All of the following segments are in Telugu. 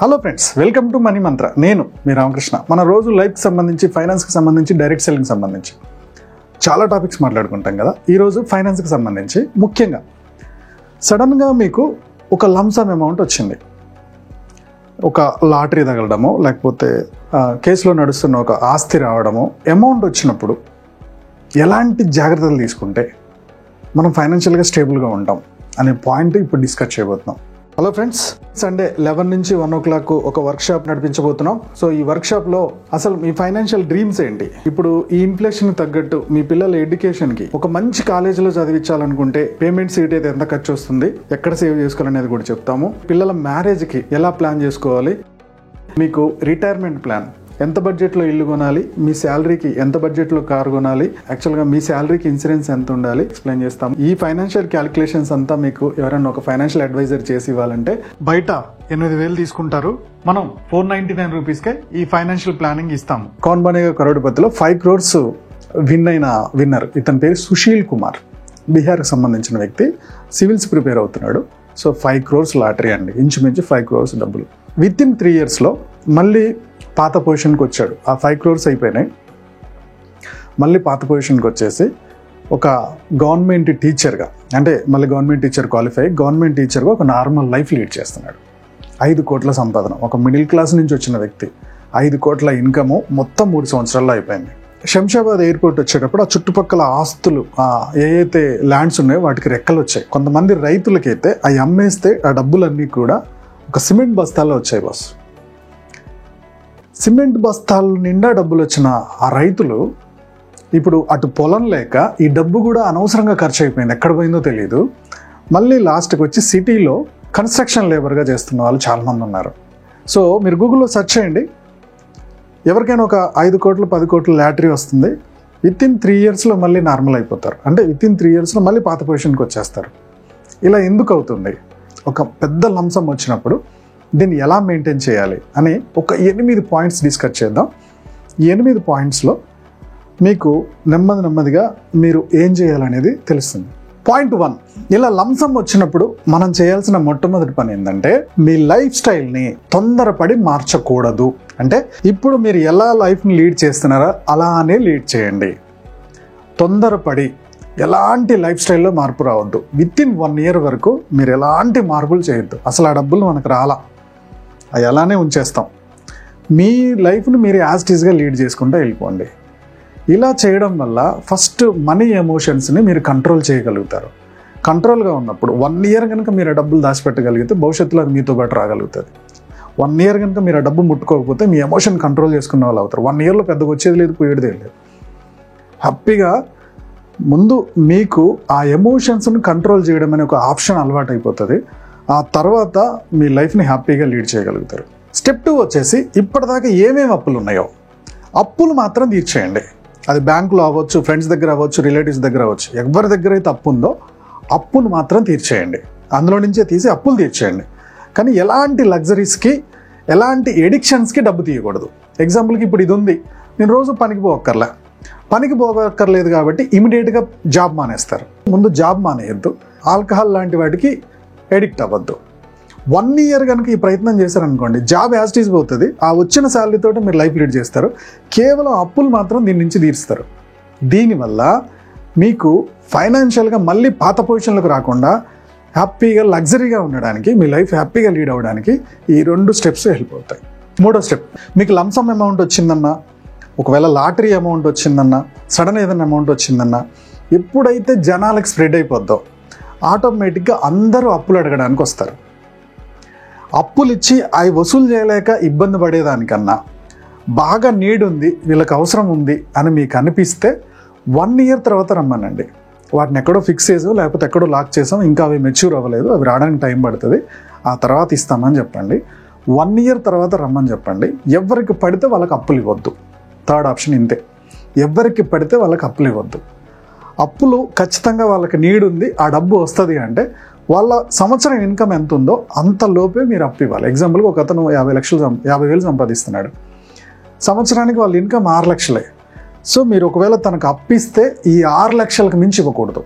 Hello friends, welcome to money మంత్ర. నేను మీ రామకృష్ణ. మన రోజు లైఫ్కి సంబంధించి, ఫైనాన్స్కి సంబంధించి, డైరెక్ట్ సెల్లింగ్కి సంబంధించి చాలా టాపిక్స్ మాట్లాడుకుంటాం కదా. ఈరోజు ఫైనాన్స్కి సంబంధించి ముఖ్యంగా సడన్గా మీకు ఒక లంసమ్ అమౌంట్ వచ్చింది, ఒక లాటరీ తగలడమో లేకపోతే కేసులో నడుస్తున్న ఒక ఆస్తి రావడమో, అమౌంట్ వచ్చినప్పుడు ఎలాంటి జాగ్రత్తలు తీసుకుంటే మనం ఫైనాన్షియల్గా స్టేబుల్గా ఉంటాం అనే పాయింట్ ఇప్పుడు డిస్కస్ చేయబోతున్నాం. హలో ఫ్రెండ్స్, సండే 11 నుంచి 1 o'clock ఒక వర్క్షాప్ నడిపించబోతున్నాం. సో ఈ వర్క్షాప్లో అసలు మీ ఫైనాన్షియల్ డ్రీమ్స్ ఏంటి, ఇప్పుడు ఈ ఇన్ఫ్లేషన్ తగ్గట్టు మీ పిల్లల ఎడ్యుకేషన్కి ఒక మంచి కాలేజీలో చదివించాలనుకుంటే పేమెంట్ సీట్ అయితే ఎంత ఖర్చు వస్తుంది, ఎక్కడ సేవ్ చేసుకోవాలనేది కూడా చెప్తాము. పిల్లల మ్యారేజ్కి ఎలా ప్లాన్ చేసుకోవాలి, మీకు రిటైర్మెంట్ ప్లాన్, ఎంత బడ్జెట్లో ఇల్లు కొనాలి, మీ శాలరీకి ఎంత బడ్జెట్లో కార్ కొనాలి, యాక్చువల్గా మీ శాలరీకి ఇన్సూరెన్స్ ఎంత ఉండాలి ఎక్స్ప్లెయిన్ చేస్తాం. ఈ ఫైనాన్షియల్ క్యాలిక్యులేషన్స్ అంతా మీకు ఎవరైనా ఒక ఫైనాన్షియల్ అడ్వైజర్ చేసి ఇవ్వాలంటే బయట 8,000 తీసుకుంటారు, మనం 499 రూపీస్కే ఈ ఫైనాన్షియల్ ప్లానింగ్ ఇస్తాము. కౌన్ బనేగా కరోడ్పతిలో 5 crores విన్ అయిన విన్నర్, ఇతని పేరు సుశీల్ కుమార్, బీహార్కి సంబంధించిన వ్యక్తి, సివిల్స్ ప్రిపేర్ అవుతున్నాడు. సో 5 crores లాటరీ అండి, ఇంచుమించు 5 crores డబ్బులు. విత్ ఇన్ 3 yearsలో మళ్ళీ పాత పొజిషన్కి వచ్చాడు. ఆ 5 crores అయిపోయినాయి, మళ్ళీ పాత పొజిషన్కి వచ్చేసి ఒక గవర్నమెంట్ టీచర్గా, అంటే మళ్ళీ గవర్నమెంట్ టీచర్ క్వాలిఫై, గవర్నమెంట్ టీచర్గా ఒక నార్మల్ లైఫ్ లీడ్ చేస్తున్నాడు. 5 కోట్ల సంపాదన, ఒక మిడిల్ క్లాస్ నుంచి వచ్చిన వ్యక్తి, 5 కోట్ల ఇన్కము మొత్తం 3 సంవత్సరాల్లో అయిపోయింది. శంషాబాద్ ఎయిర్పోర్ట్ వచ్చేటప్పుడు ఆ చుట్టుపక్కల ఆస్తులు ఏవైతే ల్యాండ్స్ ఉన్నాయో వాటికి రెక్కలు వచ్చాయి. కొంతమంది రైతులకైతే అవి అమ్మేస్తే ఆ డబ్బులన్నీ కూడా ఒక సిమెంట్ బస్తాల్లో వచ్చాయి బాస్. సిమెంట్ బస్తాల నిండా డబ్బులు వచ్చిన ఆ రైతులు ఇప్పుడు అటు పొలం లేక ఈ డబ్బు కూడా అనవసరంగా ఖర్చు అయిపోయింది, ఎక్కడ పోయిందో తెలియదు. మళ్ళీ లాస్ట్కి వచ్చి సిటీలో కన్స్ట్రక్షన్ లేబర్గా చేస్తున్న వాళ్ళు చాలామంది ఉన్నారు. సో మీరు గూగుల్లో సెర్చ్ చేయండి, ఎవరికైనా ఒక 5 కోట్లు 10 కోట్ల లాటరీ వస్తుంది, విత్ ఇన్ 3 yearsలో మళ్ళీ నార్మల్ అయిపోతారు, అంటే విత్ ఇన్ 3 yearsలో మళ్ళీ పాత పొజిషన్కి వచ్చేస్తారు. ఇలా ఎందుకు అవుతుంది? ఒక పెద్ద లంసమ్ వచ్చినప్పుడు దీన్ని ఎలా మెయింటైన్ చేయాలి అని ఒక 8 పాయింట్స్ డిస్కస్ చేద్దాం. ఈ 8 పాయింట్స్లో మీకు నెమ్మదిగా మీరు ఏం చేయాలనేది తెలుస్తుంది. పాయింట్ 1, ఇలా లంసమ్ వచ్చినప్పుడు మనం చేయాల్సిన మొట్టమొదటి పని ఏంటంటే, మీ లైఫ్ స్టైల్ని తొందరపడి మార్చకూడదు. అంటే ఇప్పుడు మీరు ఎలా లైఫ్ని లీడ్ చేస్తున్నారో అలానే లీడ్ చేయండి. తొందరపడి ఎలాంటి లైఫ్ స్టైల్లో మార్పు రావద్దు. విత్ ఇన్ 1 year వరకు మీరు ఎలాంటి మార్పులు చేయొద్దు. అసలు ఆ డబ్బులు మనకు రాలా, అవి అలానే ఉంచేస్తాం. మీ లైఫ్ని మీరు యాజ్ ఇట్ ఈస్గా లీడ్ చేసుకుంటూ వెళ్ళిపోండి. ఇలా చేయడం వల్ల ఫస్ట్ మనీ ఎమోషన్స్ని మీరు కంట్రోల్ చేయగలుగుతారు. కంట్రోల్గా ఉన్నప్పుడు 1 year కనుక మీరు ఆ డబ్బులు దాచిపెట్టగలిగితే భవిష్యత్తులో అది మీతో పాటు రాగలుగుతుంది. 1 year కనుక మీరు ఆ డబ్బు ముట్టుకోకపోతే మీ ఎమోషన్ కంట్రోల్ చేసుకునే వాళ్ళు అవుతారు. 1 yearలో పెద్దగా వచ్చేది లేదు, పోయేది లేదు. హ్యాపీగా ముందు మీకు ఆ ఎమోషన్స్ని కంట్రోల్ చేయడం అనే ఒక ఆప్షన్ అలవాటు అయిపోతుంది. ఆ తర్వాత మీ లైఫ్ని హ్యాపీగా లీడ్ చేయగలుగుతారు. స్టెప్ 2 వచ్చేసి, ఇప్పటిదాకా ఏమేమి అప్పులు ఉన్నాయో అప్పులు మాత్రం తీర్చేయండి. అది బ్యాంకులో అవ్వచ్చు, ఫ్రెండ్స్ దగ్గర అవ్వచ్చు, రిలేటివ్స్ దగ్గర అవ్వచ్చు, ఎవరి దగ్గర అయితే అప్పు ఉందో అప్పులు మాత్రం తీర్చేయండి. అందులో నుంచే తీసి అప్పులు తీర్చేయండి. కానీ ఎలాంటి లగ్జరీస్కి, ఎలాంటి ఎడిక్షన్స్కి డబ్బు తీయకూడదు. ఎగ్జాంపుల్కి ఇప్పుడు ఇది ఉంది, నేను రోజు పనికి పోక్కర్లేదు కాబట్టి ఇమీడియట్గా జాబ్ మానేస్తారు. ముందు జాబ్ మానేయద్దు, ఆల్కహాల్ లాంటి వాటికి ఎడిక్ట్ అవ్వద్దు. 1 year కనుక ఈ ప్రయత్నం చేశారనుకోండి, జాబ్ యాజ్ ఇట్ ఈజ్ పోతుంది, ఆ వచ్చిన శాలరీతో మీరు లైఫ్ లీడ్ చేస్తారు. కేవలం అప్పులు మాత్రం దీని నుంచి తీరుస్తారు. దీనివల్ల మీకు ఫైనాన్షియల్గా మళ్ళీ పాత పొజిషన్లకు రాకుండా హ్యాపీగా లగ్జరీగా ఉండడానికి, మీ లైఫ్ హ్యాపీగా లీడ్ అవ్వడానికి ఈ 2 steps హెల్ప్ అవుతాయి. 3వ స్టెప్, మీకు లంసమ్ అమౌంట్ వచ్చిందన్నా, ఒకవేళ లాటరీ అమౌంట్ వచ్చిందన్నా, సడన్ ఏదైనా అమౌంట్ వచ్చిందన్నా, ఎప్పుడైతే జనాలకు స్ప్రెడ్ అయిపోద్దో ఆటోమేటిక్గా అందరూ అప్పులు అడగడానికి వస్తారు. అప్పులు ఇచ్చి అవి వసూలు చేయలేక ఇబ్బంది పడేదానికన్నా బాగా నీడ్ ఉంది, వీళ్ళకి అవసరం ఉంది అని మీకు అనిపిస్తే 1 year తర్వాత రమ్మనండి. వాటిని ఎక్కడో ఫిక్స్ చేసాం, లేకపోతే ఎక్కడో లాక్ చేసాం, ఇంకా అవి మెచ్యూర్ అవ్వలేదు, అవి రావడానికి టైం పడుతుంది, ఆ తర్వాత ఇస్తామని చెప్పండి. 1 year తర్వాత రమ్మని చెప్పండి. ఎవరికి పడితే వాళ్ళకి అప్పులు ఇవ్వద్దు. 3rd ఆప్షన్ ఇంతే, ఎవరికి పడితే వాళ్ళకి అప్పులు ఇవ్వద్దు. అప్పులు ఖచ్చితంగా వాళ్ళకి నీడ్ ఉంది, ఆ డబ్బు వస్తుంది అంటే వాళ్ళ సంవత్సరం ఇన్కమ్ ఎంత ఉందో అంతలోపే మీరు అప్పు ఇవ్వాలి. ఎగ్జాంపుల్గా ఒక అతను 50,000 సంపాదిస్తున్నాడు, సంవత్సరానికి వాళ్ళ ఇన్కమ్ 6 లక్షలే. సో మీరు ఒకవేళ తనకు అప్పిస్తే ఈ 6 లక్షలకు మించి ఇవ్వకూడదు.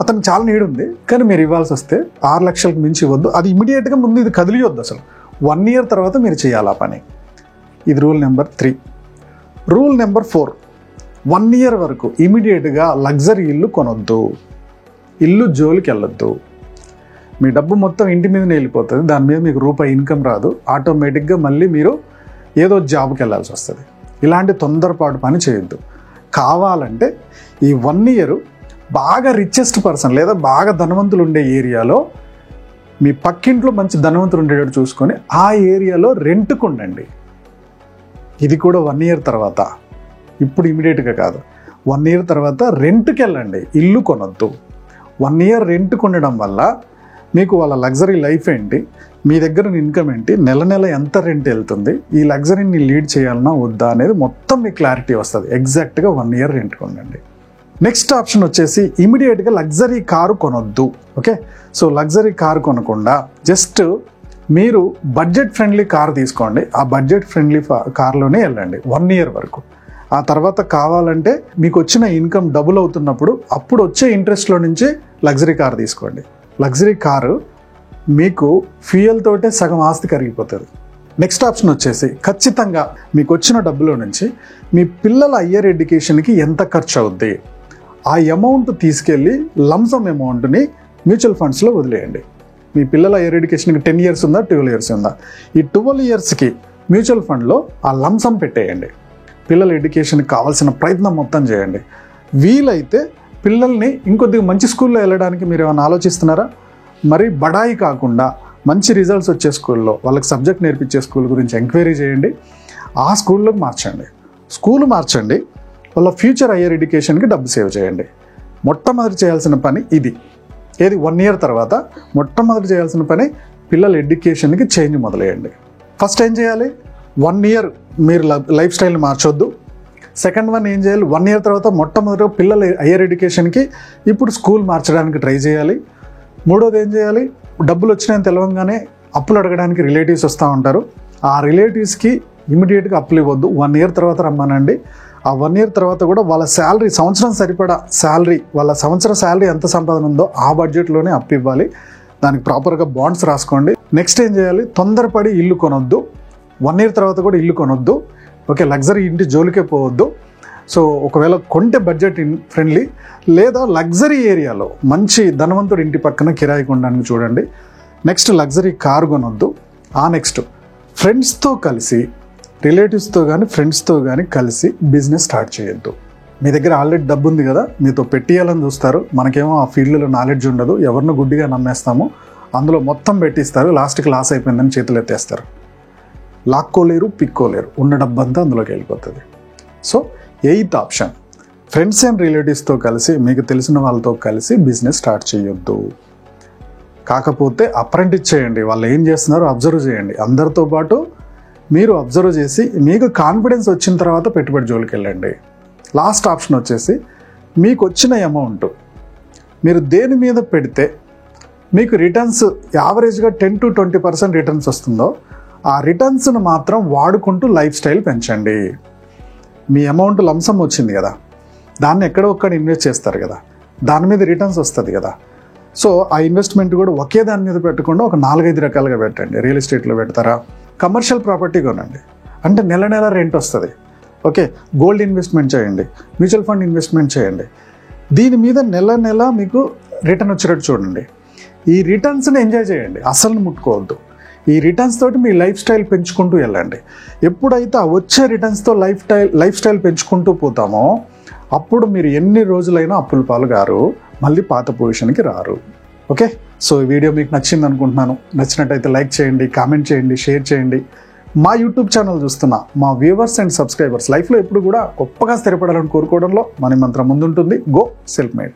అతనికి చాలా నీడ్ ఉంది కానీ మీరు ఇవ్వాల్సి వస్తే 6 లక్షలకు మించి ఇవ్వద్దు. అది ఇమీడియట్గా ముందు ఇది కదిలియొద్దు. అసలు 1 ఇయర్ తర్వాత మీరు చేయాలి ఆ పని. ఇది rule number 3. Rule number 4, 1 year వరకు ఇమీడియట్గా లగ్జరీ ఇల్లు కొనొద్దు, ఇల్లు జోలికి వెళ్ళొద్దు. మీ డబ్బు మొత్తం ఇంటి మీదనే వెళ్ళిపోతుంది, దాని మీద మీకు రూపాయి ఇన్కమ్ రాదు. ఆటోమేటిక్గా మళ్ళీ మీరు ఏదో జాబ్కి వెళ్ళాల్సి వస్తుంది. ఇలాంటి తొందరపాటు పని చేయొద్దు. కావాలంటే ఈ 1 ఇయర్ బాగా రిచెస్ట్ పర్సన్ లేదా బాగా ధనవంతులు ఉండే ఏరియాలో, మీ పక్కింట్లో మంచి ధనవంతులు ఉండేటట్టు చూసుకొని ఆ ఏరియాలో రెంట్కు ఉండండి. ఇది కూడా 1 ఇయర్ తర్వాత, ఇప్పుడు ఇమీడియట్గా కాదు. 1 ఇయర్ తర్వాత రెంట్కి వెళ్ళండి, ఇల్లు కొనొద్దు. 1 ఇయర్ రెంట్కి ఉండడం వల్ల మీకు వాళ్ళ లగ్జరీ లైఫ్ ఏంటి, మీ దగ్గర ఇన్కమ్ ఏంటి, నెల నెల ఎంత రెంట్ వెళ్తుంది, ఈ లగ్జరీని లీడ్ చేయాలన్నా వద్దా అనేది మొత్తం మీకు క్లారిటీ వస్తుంది. ఎగ్జాక్ట్గా 1 ఇయర్ రెంట్కి ఉండండి. నెక్స్ట్ ఆప్షన్ వచ్చేసి ఇమీడియట్గా లగ్జరీ కారు కొనొద్దు. ఓకే, సో లగ్జరీ కారు కొనకుండా జస్ట్ మీరు బడ్జెట్ ఫ్రెండ్లీ కార్ తీసుకోండి. ఆ బడ్జెట్ ఫ్రెండ్లీ కార్లోనే వెళ్ళండి 1 ఇయర్ వరకు. ఆ తర్వాత కావాలంటే మీకు వచ్చిన ఇన్కమ్ డబుల్ అవుతున్నప్పుడు అప్పుడు వచ్చే ఇంట్రెస్ట్లో నుంచి లగ్జరీ కార్ తీసుకోండి. లగ్జరీ కారు మీకు ఫ్యూయల్ తోటే సగం ఆస్తి కరిగిపోతుంది. నెక్స్ట్ ఆప్షన్ వచ్చేసి ఖచ్చితంగా మీకు వచ్చిన డబ్బులో నుంచి మీ పిల్లల హయ్యర్ ఎడ్యుకేషన్కి ఎంత ఖర్చు అవుద్ది, ఆ అమౌంట్ తీసుకెళ్ళి లంసమ్ అమౌంట్ని మ్యూచువల్ ఫండ్స్లో వదిలేయండి. మీ పిల్లల హయ్యర్ ఎడ్యుకేషన్కి 10 ఇయర్స్ ఉందా, 12 ఇయర్స్ ఉందా, ఈ 12 ఇయర్స్కి మ్యూచువల్ ఫండ్లో ఆ లంసమ్ పెట్టేయండి. పిల్లల ఎడ్యుకేషన్కి కావాల్సిన ప్రయత్నం మొత్తం చేయండి. వీలైతే పిల్లల్ని ఇంకొద్దిగా మంచి స్కూల్లో వెళ్ళడానికి మీరు ఏమైనా ఆలోచిస్తున్నారా? మరి బడాయి కాకుండా మంచి రిజల్ట్స్ వచ్చే స్కూల్లో వాళ్ళకి సబ్జెక్ట్ నేర్పించే స్కూల్ గురించి ఎంక్వైరీ చేయండి. ఆ స్కూల్లోకి మార్చండి. స్కూల్ మార్చండి, వాళ్ళ ఫ్యూచర్ హయ్యర్ ఎడ్యుకేషన్కి డబ్బు సేవ్ చేయండి. మొట్టమొదటి చేయాల్సిన పని ఇది. ఏది 1 ఇయర్ తర్వాత మొట్టమొదటి చేయాల్సిన పని పిల్లల ఎడ్యుకేషన్కి చేంజ్ మొదలెయ్యండి. ఫస్ట్ ఏం చేయాలి? 1 ఇయర్ మీరు లైఫ్ స్టైల్ని మార్చొద్దు. సెకండ్ వన్ ఏం చేయాలి? 1 ఇయర్ తర్వాత మొట్టమొదటి పిల్లల హయ్యర్ ఎడ్యుకేషన్కి ఇప్పుడు స్కూల్ మార్చడానికి ట్రై చేయాలి. మూడోది ఏం చేయాలి? డబ్బులు వచ్చినాయని తెలవంగానే అప్పులు అడగడానికి రిలేటివ్స్ వస్తూ ఉంటారు. ఆ రిలేటివ్స్కి ఇమీడియట్గా అప్పులు ఇవ్వద్దు. 1 ఇయర్ తర్వాత రమ్మానండి. ఆ 1 ఇయర్ తర్వాత కూడా వాళ్ళ శాలరీ, సంవత్సరం సరిపడా శాలరీ, వాళ్ళ సంవత్సరం శాలరీ ఎంత సంపాదన ఉందో ఆ బడ్జెట్లోనే అప్పు ఇవ్వాలి. దానికి ప్రాపర్గా బాండ్స్ రాసుకోండి. నెక్స్ట్ ఏం చేయాలి? తొందరపడి ఇల్లు కొనొద్దు. 1 ఇయర్ తర్వాత కూడా ఇల్లు కొనొద్దు. ఓకే, లగ్జరీ ఇంటి జోలికే పోవద్దు. సో ఒకవేళ కొంటే బడ్జెట్ ఫ్రెండ్లీ లేదా లగ్జరీ ఏరియాలో మంచి ధనవంతుడి ఇంటి పక్కన కిరాయి కొనడానికి చూడండి. నెక్స్ట్ లగ్జరీ కారు కొనొద్దు. నెక్స్ట్ ఫ్రెండ్స్తో కలిసి, రిలేటివ్స్తో కానీ ఫ్రెండ్స్తో కానీ కలిసి బిజినెస్ స్టార్ట్ చేయొద్దు. మీ దగ్గర ఆల్రెడీ డబ్బు ఉంది కదా, మీతో పెట్టియాలని చూస్తారు. మనకేమో ఆ ఫీల్డ్లో నాలెడ్జ్ ఉండదు, ఎవరినో గుడ్డిగా నమ్మేస్తాము, అందులో మొత్తం పెట్టిస్తారు, లాస్ట్కి లాస్ అయిపోయిందని చేతులు ఎత్తేస్తారు. లాక్కోలేరు, పిక్కోలేరు, ఉన్న డబ్బంతా అందులోకి వెళ్ళిపోతుంది. So 8th option, friends and రిలేటివ్స్తో కలిసి, మీకు తెలిసిన వాళ్ళతో కలిసి బిజినెస్ స్టార్ట్ చేయొద్దు. కాకపోతే అప్రెంటిస్ చేయండి, వాళ్ళు ఏం చేస్తున్నారో అబ్జర్వ్ చేయండి. అందరితో పాటు మీరు అబ్జర్వ్ చేసి మీకు కాన్ఫిడెన్స్ వచ్చిన తర్వాత పెట్టుబడి జోలికి వెళ్ళండి. లాస్ట్ ఆప్షన్ వచ్చేసి మీకు వచ్చిన అమౌంట్ మీరు దేని మీద పెడితే మీకు రిటర్న్స్ యావరేజ్గా 10 to 20% రిటర్న్స్ వస్తుందో ఆ రిటర్న్స్ను మాత్రం వాడుకుంటూ లైఫ్ స్టైల్ పెంచండి. మీ అమౌంట్ లంసమ్ వచ్చింది కదా, దాన్ని ఎక్కడో ఒక్కడ ఇన్వెస్ట్ చేస్తారు కదా, దాని మీద రిటర్న్స్ వస్తుంది కదా. సో ఆ ఇన్వెస్ట్మెంట్ కూడా ఒకే దాని మీద పెట్టకుండా ఒక 4-5 రకాలుగా పెట్టండి. రియల్ ఎస్టేట్లో పెడతారా, కమర్షియల్ ప్రాపర్టీ కొనండి, అంటే నెల నెల రెంట్ వస్తుంది. ఓకే, గోల్డ్ ఇన్వెస్ట్మెంట్ చేయండి, మ్యూచువల్ ఫండ్ ఇన్వెస్ట్మెంట్ చేయండి. దీని మీద నెల నెల మీకు రిటర్న్ వచ్చేటట్టు చూడండి. ఈ రిటర్న్స్ని ఎంజాయ్ చేయండి, అసలు ముట్టుకోవద్దు. ఈ రిటర్న్స్ తోటి మీ లైఫ్ స్టైల్ పెంచుకుంటూ వెళ్ళండి. ఎప్పుడైతే ఆ వచ్చే రిటర్న్స్తో లైఫ్ స్టైల్ పెంచుకుంటూ పోతామో అప్పుడు మీరు ఎన్ని రోజులైనా అప్పుల పాలు గారు, మళ్ళీ పాత పొజిషన్కి రారు. ఓకే, సో ఈ వీడియో మీకు నచ్చింది అనుకుంటున్నాను. నచ్చినట్టయితే లైక్ చేయండి, కామెంట్ చేయండి, షేర్ చేయండి. మా యూట్యూబ్ ఛానల్ చూస్తున్న మా వ్యూవర్స్ అండ్ సబ్స్క్రైబర్స్ లైఫ్లో ఎప్పుడు కూడా గొప్పగా స్థిరపడాలని కోరుకోవడంలో మన మంత్రం ముందుంటుంది. Go self made.